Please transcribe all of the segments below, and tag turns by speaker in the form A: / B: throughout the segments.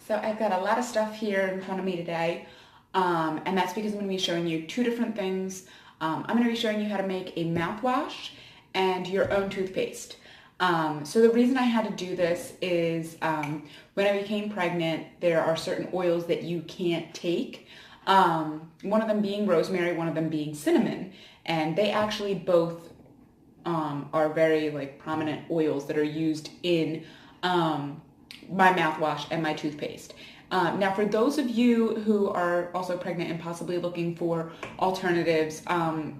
A: So I've got a lot of stuff here in front of me today, and that's because I'm going to be showing you two different things. I'm going to be showing you how to make a mouthwash and your own toothpaste. So the reason I had to do this is when I became pregnant, there are certain oils that you can't take. One of them being rosemary, one of them being cinnamon, and they actually both are very prominent oils that are used in my mouthwash and my toothpaste. Now, for those of you who are also pregnant and possibly looking for alternatives,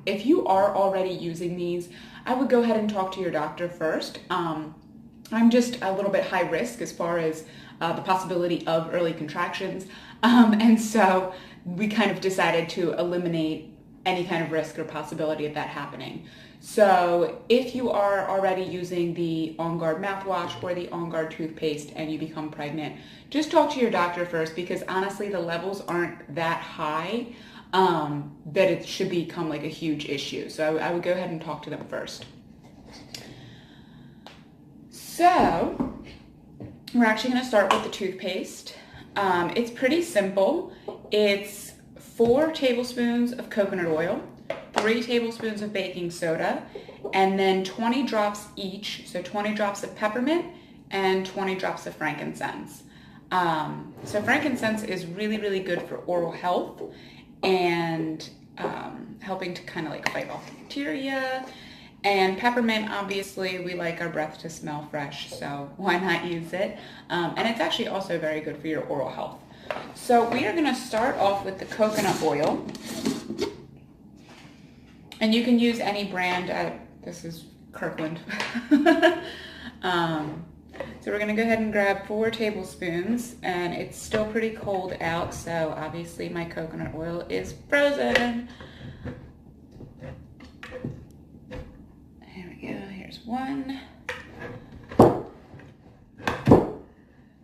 A: if you are already using these, I would go ahead and talk to your doctor first. I'm just a little bit high risk as far as the possibility of early contractions, and so we kind of decided to eliminate any kind of risk or possibility of that happening. So if you are already using the On Guard mouthwash or the On Guard toothpaste and you become pregnant, just talk to your doctor first, because honestly the levels aren't that high that it should become like a huge issue. So I would go ahead and talk to them first. So we're actually going to start with the toothpaste. It's pretty simple. It's 4 tablespoons of coconut oil, 3 tablespoons of baking soda, and then 20 drops each, so 20 drops of peppermint and 20 drops of frankincense. So frankincense is really, really good for oral health and helping to kind of fight off bacteria. And peppermint, obviously, we like our breath to smell fresh, so why not use it? And it's actually also very good for your oral health. So we are going to start off with the coconut oil. And you can use any brand. This is Kirkland. So we're going to go ahead and grab 4 tablespoons. And it's still pretty cold out, so obviously my coconut oil is frozen. Here we go. Here's 1.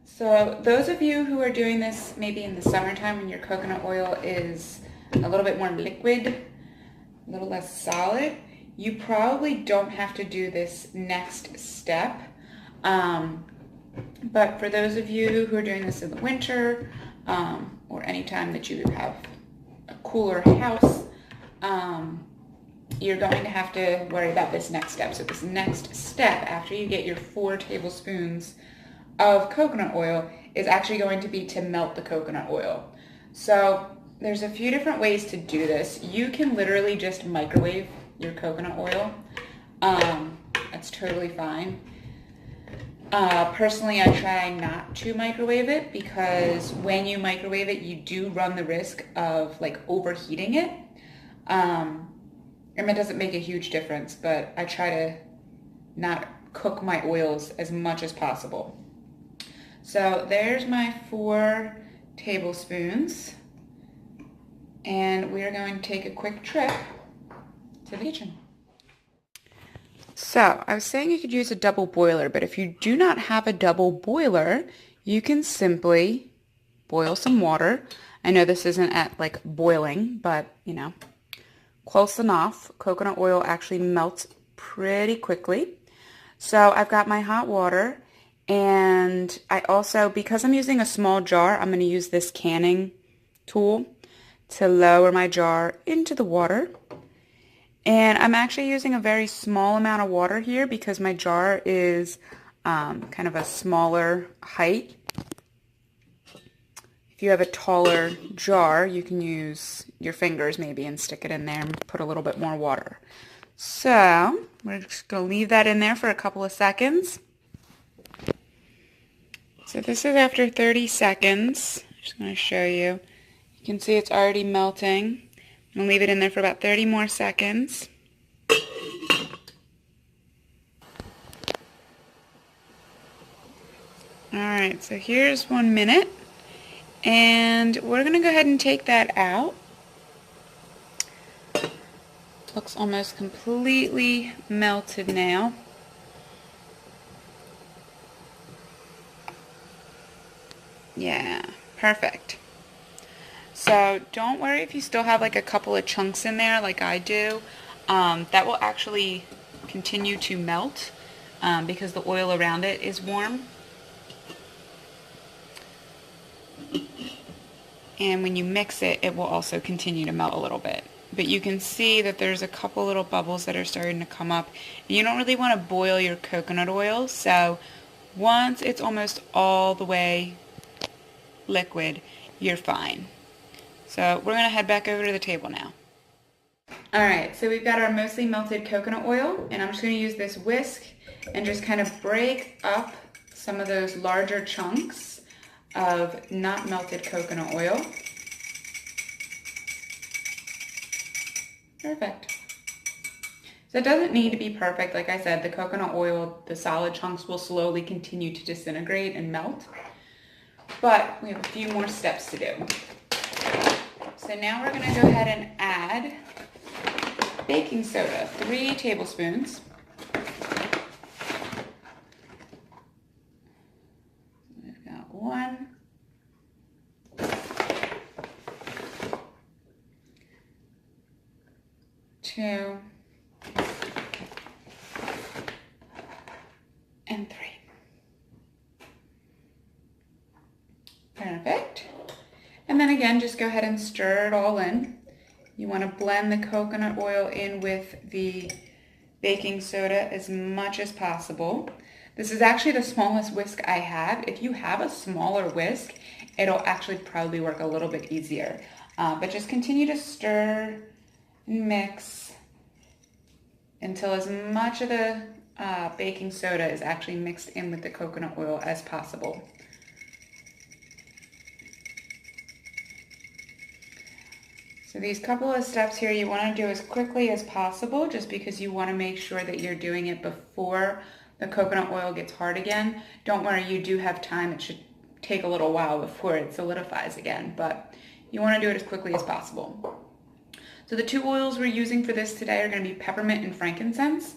A: So those of you who are doing this maybe in the summertime when your coconut oil is a little bit more liquid, a little less solid, you probably don't have to do this next step. But for those of you who are doing this in the winter, or any time that you have a cooler house, you're going to have to worry about this next step. So this next step, after you get your 4 tablespoons of coconut oil, is actually going to be to melt the coconut oil. So there's a few different ways to do this. You can literally just microwave your coconut oil. That's totally fine. Personally, I try not to microwave it, because when you microwave it, you do run the risk of overheating it. And it doesn't make a huge difference, but I try to not cook my oils as much as possible. So there's my 4 tablespoons. And we are going to take a quick trip to the kitchen. So I was saying you could use a double boiler, but if you do not have a double boiler, you can simply boil some water. I know this isn't at boiling, but close enough. Coconut oil actually melts pretty quickly. So I've got my hot water, and I also, because I'm using a small jar, I'm going to use this canning tool to lower my jar into the water. And I'm actually using a very small amount of water here because my jar is kind of a smaller height. If you have a taller jar, you can use your fingers maybe and stick it in there and put a little bit more water. So we're just going to leave that in there for a couple of seconds. So this is after 30 seconds. I'm just going to show you. You can see it's already melting. I'm going to leave it in there for about 30 more seconds. Alright, so here's 1 minute. And we're going to go ahead and take that out. Looks almost completely melted now. Yeah, perfect. So don't worry if you still have a couple of chunks in there like I do. That will actually continue to melt because the oil around it is warm. And when you mix it, it will also continue to melt a little bit. But you can see that there's a couple little bubbles that are starting to come up. You don't really want to boil your coconut oil, so once it's almost all the way liquid, you're fine. So we're going to head back over to the table now. Alright, so we've got our mostly melted coconut oil, and I'm just going to use this whisk and just kind of break up some of those larger chunks of not melted coconut oil. Perfect. So it doesn't need to be perfect. Like I said, the coconut oil, the solid chunks will slowly continue to disintegrate and melt. But we have a few more steps to do. So now we're going to go ahead and add baking soda, 3 tablespoons. We've got 1. 2. And 3. Perfect. And then again, just go ahead and stir it all in. You want to blend the coconut oil in with the baking soda as much as possible. This is actually the smallest whisk I have. If you have a smaller whisk, it'll actually probably work a little bit easier. But just continue to stir and mix until as much of the baking soda is actually mixed in with the coconut oil as possible. So these couple of steps here you want to do as quickly as possible, just because you want to make sure that you're doing it before the coconut oil gets hard again. Don't worry, you do have time. It should take a little while before it solidifies again, but you want to do it as quickly as possible. So the 2 oils we're using for this today are going to be peppermint and frankincense.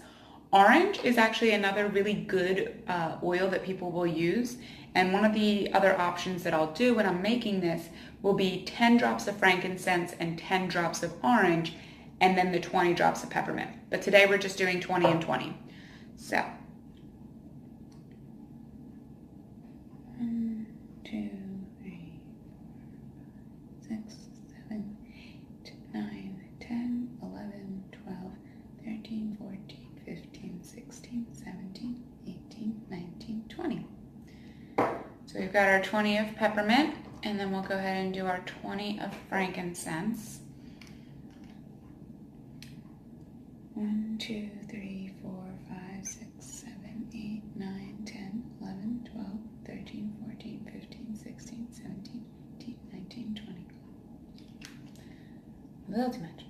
A: Orange is actually another really good oil that people will use. And one of the other options that I'll do when I'm making this will be 10 drops of frankincense and 10 drops of orange, and then the 20 drops of peppermint. But today we're just doing 20 and 20. So, 1, 2, 3, 6, 7, 8, 9, 10, 11, 12, 13, 14, 15, 16, 17, 18, 19, 20. So we've got our 20 of peppermint, and then we'll go ahead and do our 20 of frankincense. 1, 2, 3, 4, 5, 6, 7, 8, 9, 10, 11, 12, 13, 14, 15, 16, 17, 18, 19, 20. A little too much.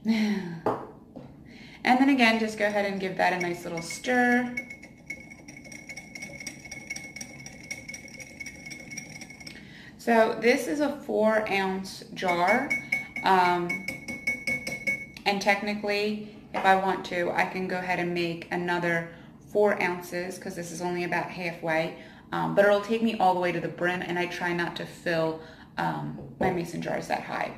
A: And then again, just go ahead and give that a nice little stir. So this is a 4-ounce jar, and technically, if I want to, I can go ahead and make another 4 ounces, because this is only about halfway, but it'll take me all the way to the brim, and I try not to fill my mason jars that high.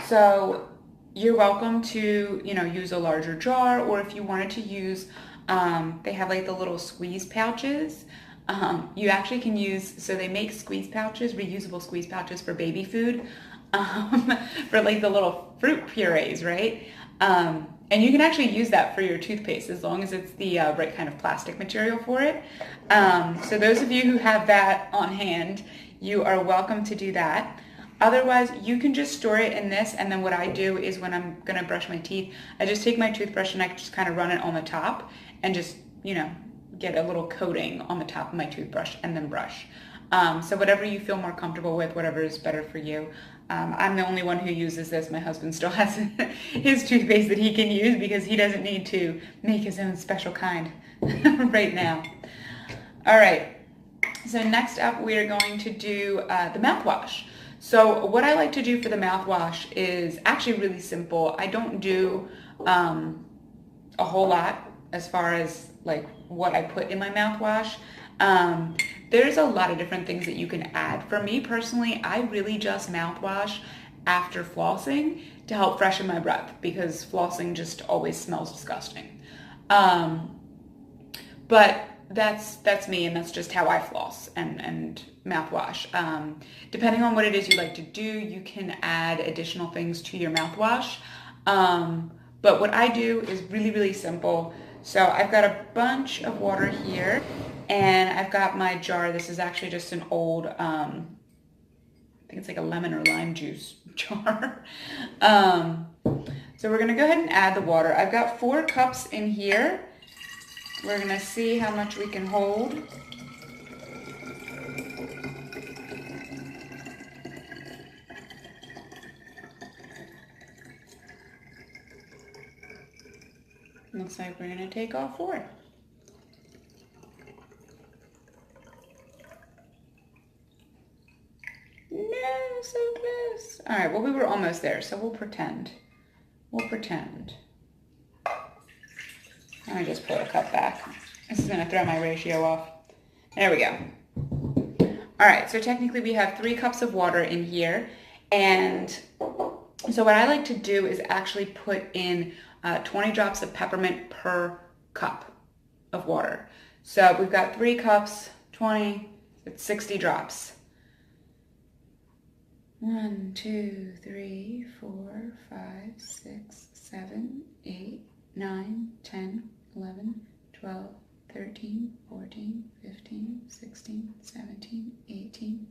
A: So you're welcome to, use a larger jar, or if you wanted to use, they have like the little squeeze pouches. You actually can use, so they make squeeze pouches, reusable squeeze pouches for baby food, for like the little fruit purees, right? And you can actually use that for your toothpaste as long as it's the right kind of plastic material for it. So those of you who have that on hand, you are welcome to do that. Otherwise, you can just store it in this, and then what I do is when I'm going to brush my teeth, I just take my toothbrush and I just kind of run it on the top and just, get a little coating on the top of my toothbrush and then brush. So whatever you feel more comfortable with, whatever is better for you. I'm the only one who uses this. My husband still has his toothpaste that he can use because he doesn't need to make his own special kind right now. All right, so next up we are going to do the mouthwash. So what I like to do for the mouthwash is actually really simple. I don't do a whole lot as far as like what I put in my mouthwash. There's a lot of different things that you can add. For me personally, I really just mouthwash after flossing to help freshen my breath because flossing just always smells disgusting. But that's me, and that's just how I floss and mouthwash. Depending on what it is you like to do, you can add additional things to your mouthwash. But what I do is really, really simple. So I've got a bunch of water here, and I've got my jar. This is actually just an old, I think it's like a lemon or lime juice jar. So we're gonna go ahead and add the water. I've got 4 cups in here. We're gonna see how much we can hold. Looks like we're gonna take all 4. No, so close. All right, well, we were almost there, so we'll pretend. We'll pretend. Let me just pull a cup back. This is gonna throw my ratio off. There we go. All right, so technically we have 3 cups of water in here. And so what I like to do is actually put in 20 drops of peppermint per cup of water. So we've got 3 cups, 20, it's 60 drops. 1, 2, 3, 4, 5, 6, 7, 8, 9, 10, 11, 12, 13, 14, 15, 16, 17, 18,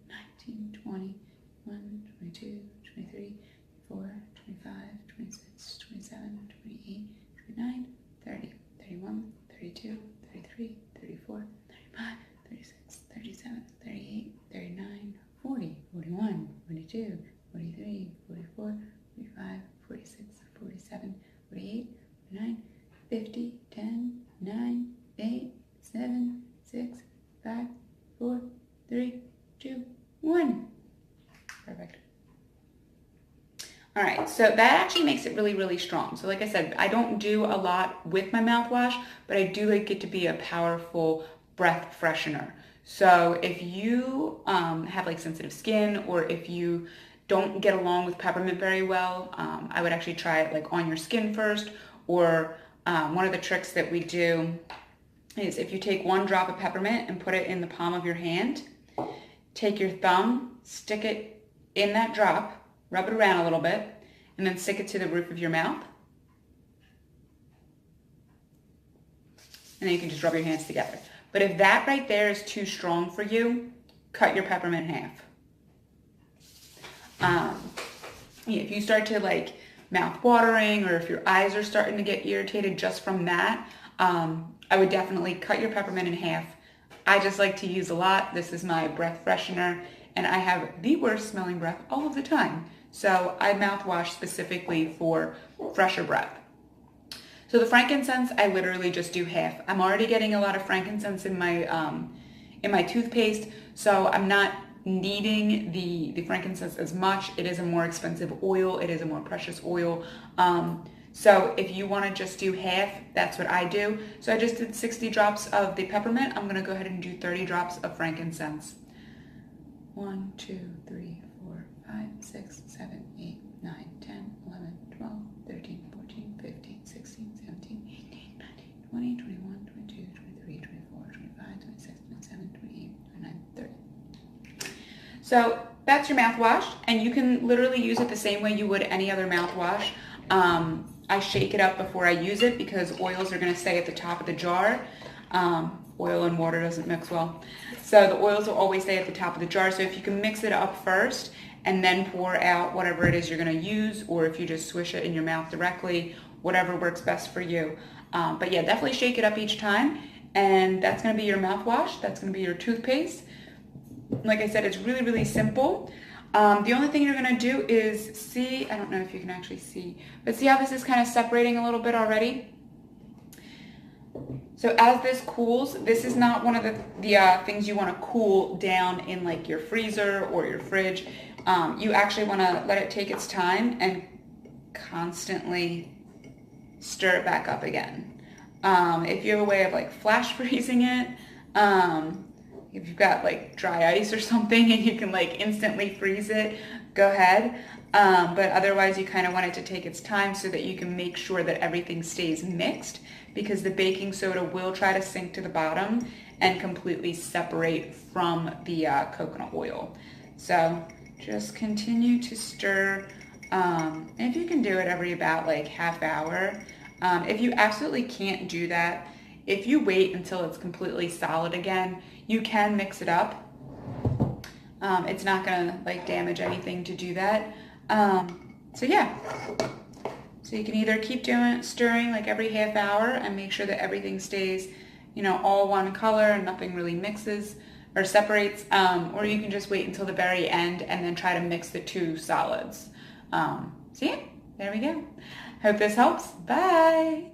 A: 19, 20, 21, 22, 23, 24, 25, 26, 27, 28, 29, 30, 31, 32, 33, 34, 35, 36, 37, 38, 39, 40, 41, 42, 43, 44, 45, 46, 47, 48, 49, 50, 10, 9, 8, 7, 6, 5, 4, 3, 2, 1. Perfect. All right, so that actually makes it really, really strong. So like I said, I don't do a lot with my mouthwash, but I do like it to be a powerful breath freshener. So if you have like sensitive skin, or if you don't get along with peppermint very well, I would actually try it like on your skin first. Or one of the tricks that we do is if you take 1 drop of peppermint and put it in the palm of your hand, take your thumb, stick it in that drop, rub it around a little bit, and then stick it to the roof of your mouth. And then you can just rub your hands together. But if that right there is too strong for you, cut your peppermint in half. If you start to like mouth watering, or if your eyes are starting to get irritated just from that, I would definitely cut your peppermint in half. I just like to use a lot. This is my breath freshener, and I have the worst smelling breath all of the time. So I mouthwash specifically for fresher breath. So the frankincense, I literally just do half. I'm already getting a lot of frankincense in my toothpaste, so I'm not needing the frankincense as much. It is a more expensive oil. It is a more precious oil. So if you want to just do half, that's what I do. So I just did 60 drops of the peppermint. I'm going to go ahead and do 30 drops of frankincense. 1, 2, 3, 4, 5, 6, 7, 8, 9, 10, 11, 12, 13, 14, 15, 16, 17, 18, 19, 20, 21, 22, 23, 24, 25, 26, 27, 28, 29, 30. So that's your mouthwash, and you can literally use it the same way you would any other mouthwash. I shake it up before I use it because oils are going to stay at the top of the jar. Oil and water doesn't mix well. So the oils will always stay at the top of the jar. So if you can mix it up first and then pour out whatever it is you're going to use, or if you just swish it in your mouth directly, whatever works best for you. But yeah, definitely shake it up each time. And that's going to be your mouthwash. That's going to be your toothpaste. Like I said, it's really, really simple. The only thing you're going to do is see, I don't know if you can actually see, but see how this is kind of separating a little bit already? So as this cools, this is not one of the things you want to cool down in like your freezer or your fridge. You actually want to let it take its time and constantly stir it back up again. If you have a way of like flash freezing it, if you've got like dry ice or something and you can like instantly freeze it, go ahead. But otherwise you kind of want it to take its time so that you can make sure that everything stays mixed, because the baking soda will try to sink to the bottom and completely separate from the coconut oil. So just continue to stir. And if you can do it every about like half hour. If you absolutely can't do that, if you wait until it's completely solid again, you can mix it up. It's not gonna like damage anything to do that. So yeah, so you can either keep stirring like every half hour and make sure that everything stays, you know, all one color and nothing really mixes or separates, or you can just wait until the very end and then try to mix the two solids. So yeah, there we go. Hope this helps. Bye.